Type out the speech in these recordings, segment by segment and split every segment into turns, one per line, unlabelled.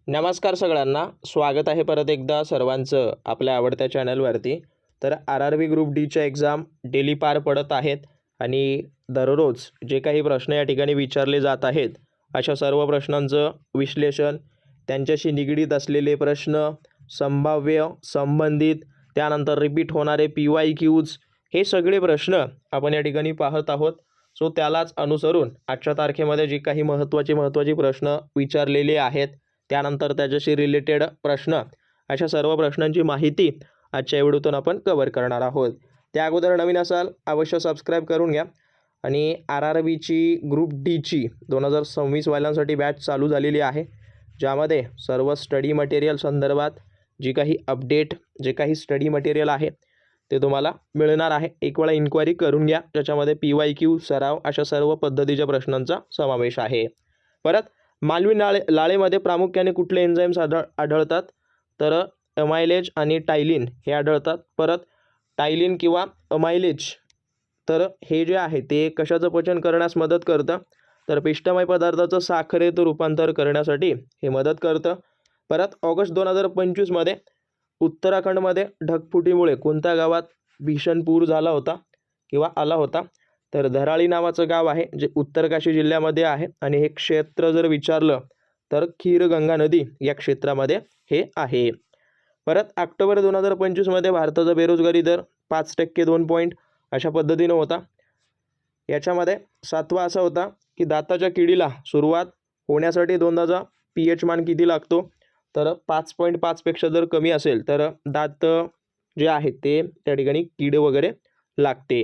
नमस्कार सगळ्यांना, स्वागत आहे परत एकदा सर्वांचं आपल्या आवडत्या चॅनलवरती. तर RRB ग्रुप डीच्या एक्झाम डेली पार पडत आहेत आणि दररोज जे काही प्रश्न या ठिकाणी विचारले जात आहेत अशा सर्व प्रश्नांचं विश्लेषण, त्यांच्याशी निगडीत असलेले प्रश्न, संभाव्य, संबंधित, त्यानंतर रिपीट होणारे PYQs, हे सगळे प्रश्न आपण या ठिकाणी पाहत आहोत. सो त्यालाच अनुसरून आजच्या तारखेमध्ये जे काही महत्त्वाचे प्रश्न विचारलेले आहेत, त्यानंतर त्याच्याशी रिलेटेड प्रश्न, अशा सर्व प्रश्नांची माहिती आजच्या व्हिडिओतून आपण कव्हर करणार आहोत. त्या अगोदर नवीन असाल अवश्य सबस्क्राईब करून घ्या. आणि RRBची ग्रुप डीची 2026 वाल्यांसाठी बॅच चालू झालेली आहे, ज्यामध्ये सर्व स्टडी मटेरियल संदर्भात जी काही अपडेट, जे काही स्टडी मटेरियल आहे ते तुम्हाला मिळणार आहे. एक वेळा इन्क्वायरी करून घ्या, ज्याच्यामध्ये PYQ, सराव अशा सर्व पद्धतीच्या प्रश्नांचा समावेश आहे. परत मालवीय लाळेमध्ये प्रामुख्याने कुठले एन्झाईम्स आढळतात? तर अमायलेज आणि टायलिन हे आढळतात. परत टायलिन किंवा अमायलेज, तर हे जे आहे ते कशाचं पचन करण्यास मदत करतं? तर पिष्टमय पदार्थाचं साखरेत रूपांतर करण्यासाठी हे मदत करतं. परत ऑगस्ट 2025मध्ये उत्तराखंडमध्ये ढगफुटीमुळे कोणत्या गावात भीषण पूर झाला होता किंवा आला होता? तर धराळी नावाचं गाव आहे, जे उत्तरकाशी जिल्ह्यामध्ये आहे. आणि हे क्षेत्र जर विचारलं तर खीरगंगा नदी या क्षेत्रामध्ये हे आहे. परत ऑक्टोबर 2025मध्ये भारताचा बेरोजगारी दर 5% 2 पॉईंट अशा पद्धतीनं होता. याच्यामध्ये 7वा असा होता की दाताच्या किडीला सुरुवात होण्यासाठी दोनदाचा pH मान किती लागतो? तर 5.5 पेक्षा जर कमी असेल तर दात जे आहे ते त्या ठिकाणी कीड वगैरे लागते.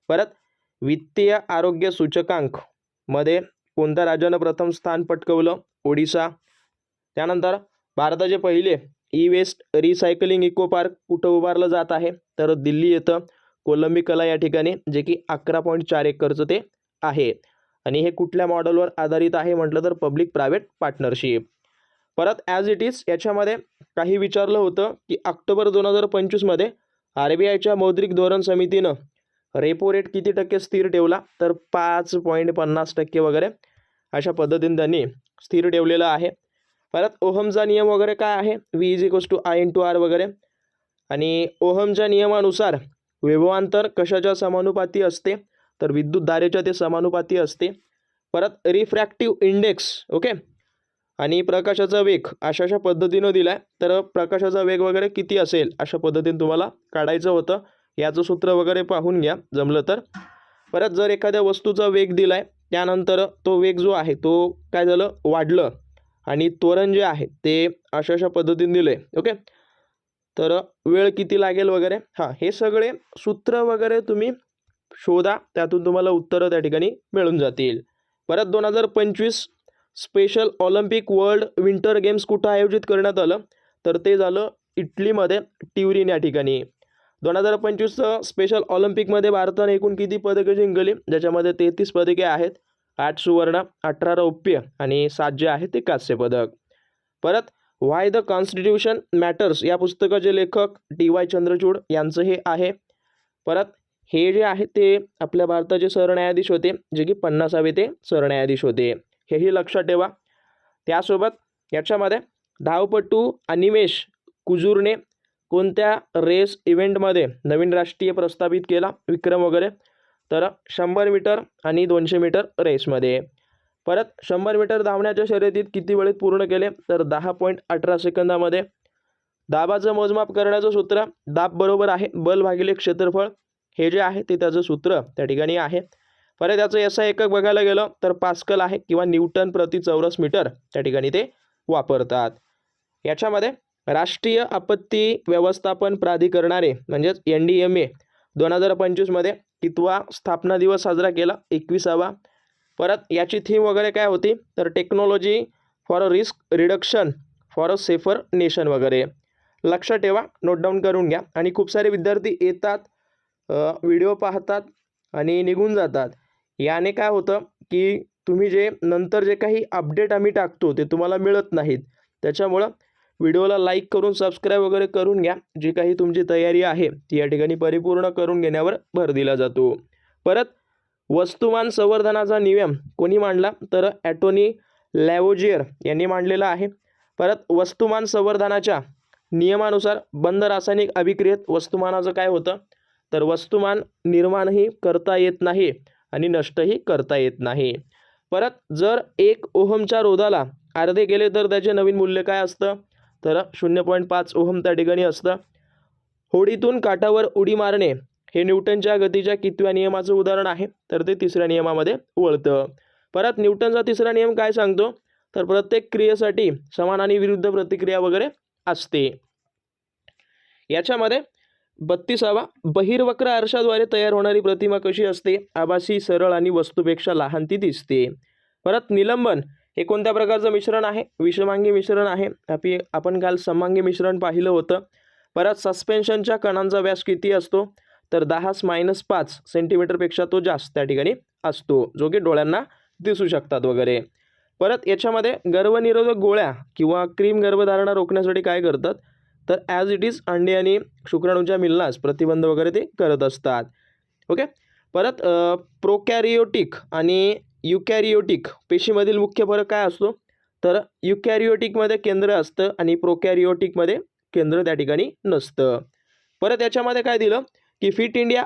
परत वित्तीय आरोग्य सूचकांक मध्ये कोणत्या राज्यानं प्रथम स्थान पटकवलं? ओडिसा. त्यानंतर भारताचे पहिले ई-वेस्ट रिसायकलिंग इको पार्क कुठं उभारलं जात आहे? तर दिल्ली येतं, कोलंबी कला या ठिकाणी, जे की 11.4 एकरचं ते आहे. आणि हे कुठल्या मॉडेलवर आधारित आहे म्हटलं तर पब्लिक प्रायव्हेट पार्टनरशिप. परत ॲज इट इज याच्यामध्ये काही विचारलं होतं की ऑक्टोबर 2025मध्ये RBIच्या मौद्रिक धोरण समितीनं रेपो रेट किती टक्के स्थिर ठेवला? तर 5.50% वगैरे अशा पद्धतीने त्यांनी स्थिर ठेवलेलं आहे. परत ओहमचा नियम वगैरे काय आहे? V=I/R वगैरे. आणि ओहमच्या नियमानुसार विभवांतर कशाच्या समानुपाती असते? तर विद्युतधारेच्या ते समानुपाती असते. परत रिफ्रॅक्टिव्ह इंडेक्स, ओके, आणि प्रकाशाचा वेग अशा पद्धतीनं दिला आहे. तर प्रकाशाचा वेग वगैरे किती असेल अशा पद्धतीने तुम्हाला काढायचं होतं. याचं सूत्र वगैरे पाहून घ्या जमलं तर. परत जर एखाद्या वस्तूचा वेग दिला आहे, त्यानंतर तो वेग जो आहे तो काय झालं? वाढलं. आणि त्वरण जे आहे ते अशा पद्धतीने दिलं आहे, ओके. तर वेळ किती लागेल वगैरे, हां, हे सगळे सूत्र वगैरे तुम्ही शोधा, त्यातून तुम्हाला उत्तरं त्या ठिकाणी मिळून जातील. परत 2025 special Olympic world winter games कुठं आयोजित करण्यात आलं? तर ते झालं इटलीमध्ये, ट्युरिन या ठिकाणी. 2025 स्पेशल ऑलिम्पिकमध्ये भारताने एकूण किती पदके जिंकली? ज्याच्यामध्ये 33 पदके आहेत. 8 सुवर्ण, 18 रौप्य आणि 7 जे आहे ते कांस्य पदक. परत व्हाय द कॉन्स्टिट्यूशन मॅटर्स या पुस्तकाचे लेखक DY चंद्रचूड यांचं हे आहे. परत हे जे आहे ते आपल्या भारताचे सरन्यायाधीश होते, जे की 50वे ते सरन्यायाधीश होते, हेही लक्षात ठेवा. त्यासोबत याच्यामध्ये धावपटू अनिमेश कुजूरने कोणत्या रेस इव्हेंटमध्ये नवीन राष्ट्रीय प्रस्थापित केला विक्रम वगैरे? तर 100 मीटर आणि 200 मीटर रेसमध्ये. परत 100 मीटर धावण्याच्या शर्यतीत किती वेळेत पूर्ण केले? तर 10.18 सेकंदामध्ये. दाबाचं मोजमाप करण्याचं सूत्र दाब बरोबर आहे बल भागिले क्षेत्रफळ, हे जे आहे ते त्याचं सूत्र त्या ठिकाणी आहे. परत त्याचं SI एकक बघायला गेलं तर पास्कल आहे किंवा न्यूटन प्रति चौरस मीटर त्या ठिकाणी ते वापरतात. याच्यामध्ये राष्ट्रीय आपत्ती व्यवस्थापन प्राधिकरणाने म्हणजेच NDMA 2025मध्ये कितवा स्थापना दिवस साजरा केला? 21वा. परत याची थीम वगैरे काय होती? तर technology for a risk reduction for a safer nation वगैरे. लक्षात ठेवा, नोट डाऊन करून घ्या. आणि खूप सारे विद्यार्थी येतात, व्हिडिओ पाहतात आणि निघून जातात. याने काय होतं की तुम्ही जे नंतर जे काही अपडेट आम्ही टाकतो ते तुम्हाला मिळत नाहीत. त्याच्यामुळं व्हिडिओला लाईक करून सबस्क्राईब वगैरे करून घ्या. जी काही तुमची तयारी आहे ती या ठिकाणी परिपूर्ण करून घेण्यावर भर दिला जातो. परत वस्तुमान संवर्धनाचा नियम कोणी मांडला? तर ॲटोनी लॅवोजियर यांनी मांडलेला आहे. परत वस्तुमान संवर्धनाच्या नियमानुसार बंध रासायनिक अभिक्रियेत वस्तुमानाचं काय होतं, तर वस्तुमान निर्माणही करता येत नाही आणि नष्टही करता येत नाही. परत जर 1 ओहमच्या रोधाला अर्धे केले तर त्याचे नवीन मूल्य काय असतं, तर 0.5 ओहम त्या ठिकाणी असतं. होडीतून काठावर उडी मारणे हे न्यूटनच्या गतीच्या कितव्या नियमाचं उदाहरण आहे, तर ते 3ऱ्या नियमामध्ये वळतं. परत न्यूटनचा 3रा नियम काय सांगतो, तर प्रत्येक क्रियेसाठी समान आणि विरुद्ध प्रतिक्रिया वगैरे असते. याच्यामध्ये 32वा बहिर्वक्र आरशाद्वारे तयार होणारी प्रतिमा कशी असते, आभासी, सरळ आणि वस्तूपेक्षा लहान ती दिसते. परत निलंबन हे कोणत्या प्रकारचं मिश्रण आहे, विषमांगी मिश्रण आहे. आपण काल समांगी मिश्रण पाहिलं होतं. परत सस्पेन्शनच्या कणांचा व्यास किती असतो, तर 10⁻5 सेंटीमीटरपेक्षा तो जास्त त्या ठिकाणी असतो, जो की डोळ्यांना दिसू शकतात वगैरे. परत याच्यामध्ये गर्भनिरोधक गोळ्या किंवा क्रीम गर्भधारणा रोखण्यासाठी काय करतात, तर ॲज इट इज अंडे आणि शुक्राणूंच्या मिलनास प्रतिबंध वगैरे ते करत असतात. ओके. परत प्रोकॅरियोटिक आणि युकॅरियोटिक पेशीमधील मुख्य फरक काय असतो, तर युकॅरियोटिकमध्ये केंद्र असतं आणि प्रोकॅरियोटिकमध्ये केंद्र त्या ठिकाणी नसतं. परत याच्यामध्ये काय दिलं की फिट इंडिया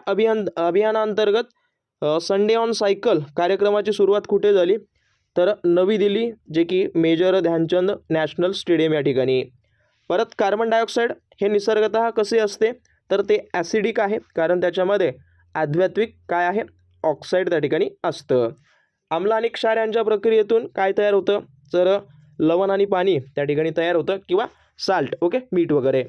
अभियानांतर्गत संडे ऑन सायकल कार्यक्रमाची सुरुवात कुठे झाली, तर नवी दिल्ली, जे की मेजर ध्यानचंद नॅशनल स्टेडियम या ठिकाणी. परत कार्बन डायऑक्साईड हे निसर्गतः कसे असते, तर ते ॲसिडिक आहे, कारण त्याच्यामध्ये आध्यात्मिक काय आहे, ऑक्साईड त्या ठिकाणी असतं. आम्ल आणि क्षार यांच्या प्रक्रियेतून काय तयार होतं, तर लवण आणि पाणी त्या ठिकाणी तयार होतं किंवा साल्ट, ओके, मीठ वगैरे.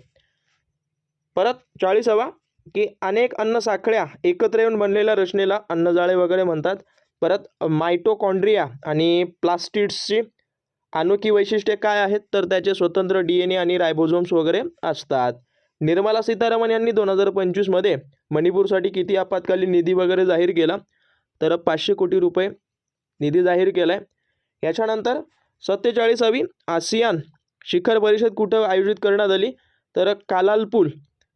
परत 40वा की अनेक अन्न साखळ्या एकत्र येऊन बनलेल्या रचनेला अन्नजाळे वगैरे म्हणतात. परत मायटोकॉन्ड्रिया आणि प्लास्टिड्सची अनोखी वैशिष्ट्ये काय आहेत, तर त्याचे स्वतंत्र DNA आणि रायबोझोम्स वगैरे असतात. निर्मला सीतारामन यांनी 2025मध्ये मणिपूरसाठी किती आपत्कालीन निधी वगैरे जाहीर केला, तर 500 कोटी रुपये निधी जाहीर केला आहे. याच्यानंतर 47वी आसियान शिखर परिषद कुठं आयोजित करण्यात आली, तर कालालपूर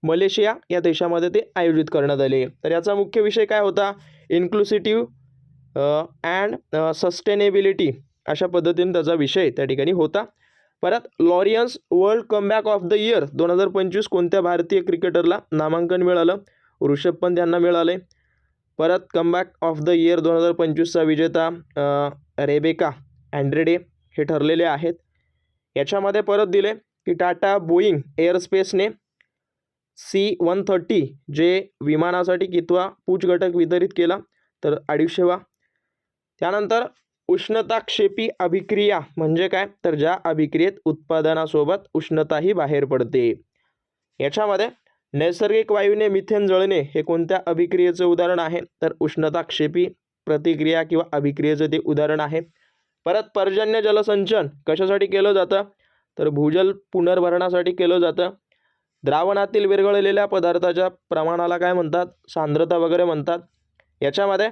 मलेशिया या देशामध्ये ते आयोजित करण्यात आले. तर याचा मुख्य विषय काय होता, इन्क्लुसिव्ह अँड सस्टेनेबिलिटी, अशा पद्धतीने त्याचा विषय त्या ठिकाणी होता. परत Laureus world comeback of the year 2025 कोणत्या भारतीय क्रिकेटरला नामांकन मिळालं, ऋषभ पंत यांना मिळाले. परत कमबॅक ऑफ द इयर 2025चा विजेता रेबेका अँड्रेडे हे ठरलेले आहेत. याच्यामध्ये परत दिले की टाटा बोईंग एअरस्पेसने C-130 जे विमानासाठी कितवा पूच घटक वितरित केला, तर 250वा. त्यानंतर उष्णताक्षेपी अभिक्रिया म्हणजे काय, तर ज्या अभिक्रियेत उत्पादनासोबत उष्णताही बाहेर पडते. याच्यामध्ये नैसर्गिक वायूने मिथेन जळणे हे कोणत्या अभिक्रियेचं उदाहरण आहे, तर उष्णताक्षेपी प्रतिक्रिया किंवा अभिक्रियेचं ते उदाहरण आहे. परत पर्जन्य जलसंचन कशासाठी केलं जातं, तर भूजल पुनर्भरणासाठी केलं जातं. द्रावणातील विरघळलेल्या पदार्थाच्या प्रमाणाला काय म्हणतात, सांद्रता वगैरे म्हणतात. याच्यामध्ये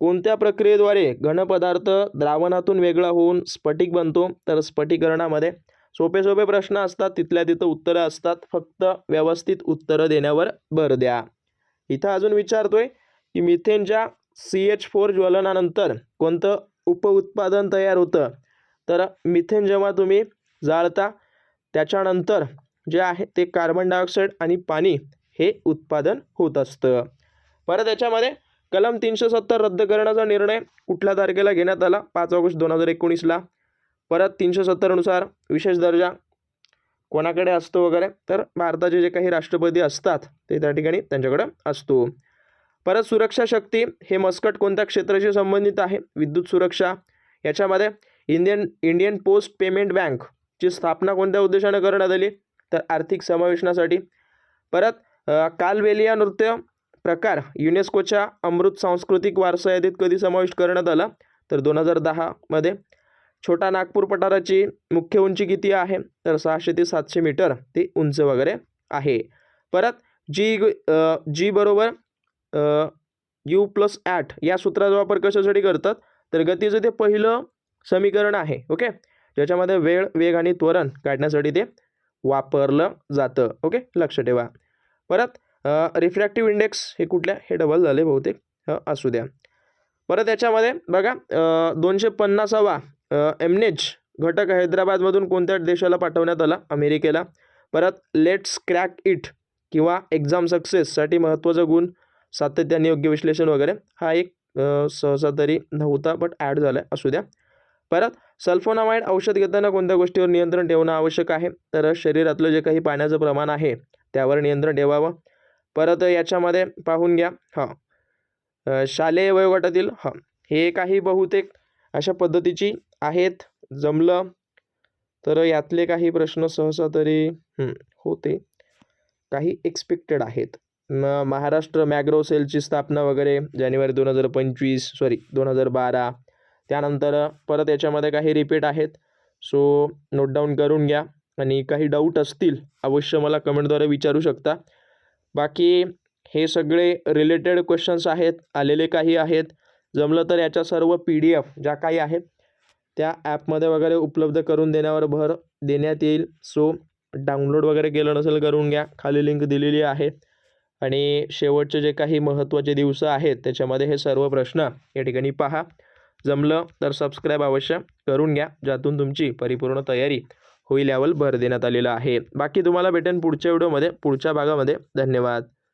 कोणत्या प्रक्रियेद्वारे घनपदार्थ द्रावणातून वेगळा होऊन स्फटिक बनतो, तर स्फटिकरणामध्ये. सोपे सोपे प्रश्न असतात, तिथल्या तिथं उत्तरं असतात, फक्त व्यवस्थित उत्तरं देण्यावर भर द्या. इथं अजून विचारतोय की मिथेनच्या CH4 ज्वलनानंतर कोणतं उपउत्पादन तयार होतं, तर मिथेन जेव्हा तुम्ही जाळता त्याच्यानंतर जे आहे ते कार्बन डायऑक्साईड आणि पाणी हे उत्पादन होत असतं. परत याच्यामध्ये कलम 370 रद्द करण्याचा निर्णय कुठल्या तारखेला घेण्यात आला, 5 ऑगस्ट 2019ला. परत 370नुसार विशेष दर्जा कोणाकडे असतो वगैरे, तर भारताचे जे काही राष्ट्रपती असतात ते त्या ठिकाणी त्यांच्याकडे असतो. परत सुरक्षा शक्ती हे मस्कट कोणत्या क्षेत्राशी संबंधित आहे, विद्युत सुरक्षा. याच्यामध्ये इंडियन पोस्ट पेमेंट बँकची स्थापना कोणत्या उद्देशाने करण्यात आली, तर आर्थिक समावेशनासाठी. परत कालबेलिया नृत्य प्रकार युनेस्कोच्या अमृत सांस्कृतिक वारसा यादीत कधी समाविष्ट करण्यात आला, तर 2010मध्ये. छोटा नागपूर पठाराची मुख्य उंची किती आहे, तर 600 ते 700 मीटर ते उंच वगैरे आहे. परत जी बरोबर U+8 या सूत्राचा वापर कशासाठी करतात, तर गतीचं ते पहिलं समीकरण आहे, ओके, ज्याच्यामध्ये वेळ, वेग आणि त्वरण काढण्यासाठी ते वापरलं जातं, ओके, लक्ष ठेवा. परत रिफ्रॅक्टिव्ह इंडेक्स हे कुठल्या, हे डबल झाले बहुतेक, असू द्या. परत याच्यामध्ये बघा 250वा एमनेज घटक हैदराबादमधून कोणत्या देशाला पाठवण्यात आला? अमेरिकेला. परत लेट्स क्रॅक इट किंवा एक्झाम सक्सेससाठी महत्त्वाचा गुण सातत्याने योग्य विश्लेषण वगैरे हा एक सहसा तरी नव्हता बट ॲड झाला आहे, असू द्या. परत सल्फोनामाइड औषध घेताना कोणत्या गोष्टीवर नियंत्रण ठेवणं आवश्यक आहे? तर शरीरातलं जे काही पाण्याचं प्रमाण आहे त्यावर नियंत्रण ठेवावं. परत याच्यामध्ये पाहून घ्या शालेय वयोगटातील हे काही बहुतेक अशा पद्धतीची आहेत. जमलं तर यातले काही प्रश्न सहसा तरी होते, काही एक्सपेक्टेड आहेत. महाराष्ट्र मॅग्रो सेलची स्थापना वगैरे जानेवारी 2012. त्यानंतर परत याच्यामध्ये काही रिपीट आहेत, सो नोट डाऊन करून घ्या आणि काही डाऊट असतील अवश्य मला कमेंटद्वारे विचारू शकता. बाकी हे सगळे रिलेटेड क्वेश्चन्स आहेत, आलेले काही आहेत. जमलं तर याच्या सर्व PDF ज्या काही आहेत त्या ॲपमध्ये वगैरे उपलब्ध करून देण्यावर भर देण्यात येईल. सो डाउनलोड वगैरे केलं नसेल करून घ्या, खाली लिंक दिलेली आहे. आणि शेवटचे जे काही महत्त्वाचे दिवस आहेत त्याच्यामध्ये हे सर्व प्रश्न या ठिकाणी पहा. जमलं तर सबस्क्राईब अवश्य करून घ्या, ज्यातून तुमची परिपूर्ण तयारी होईल यावर भर देण्यात आलेला आहे. बाकी तुम्हाला भेटेन पुढच्या व्हिडिओमध्ये, पुढच्या भागामध्ये. धन्यवाद.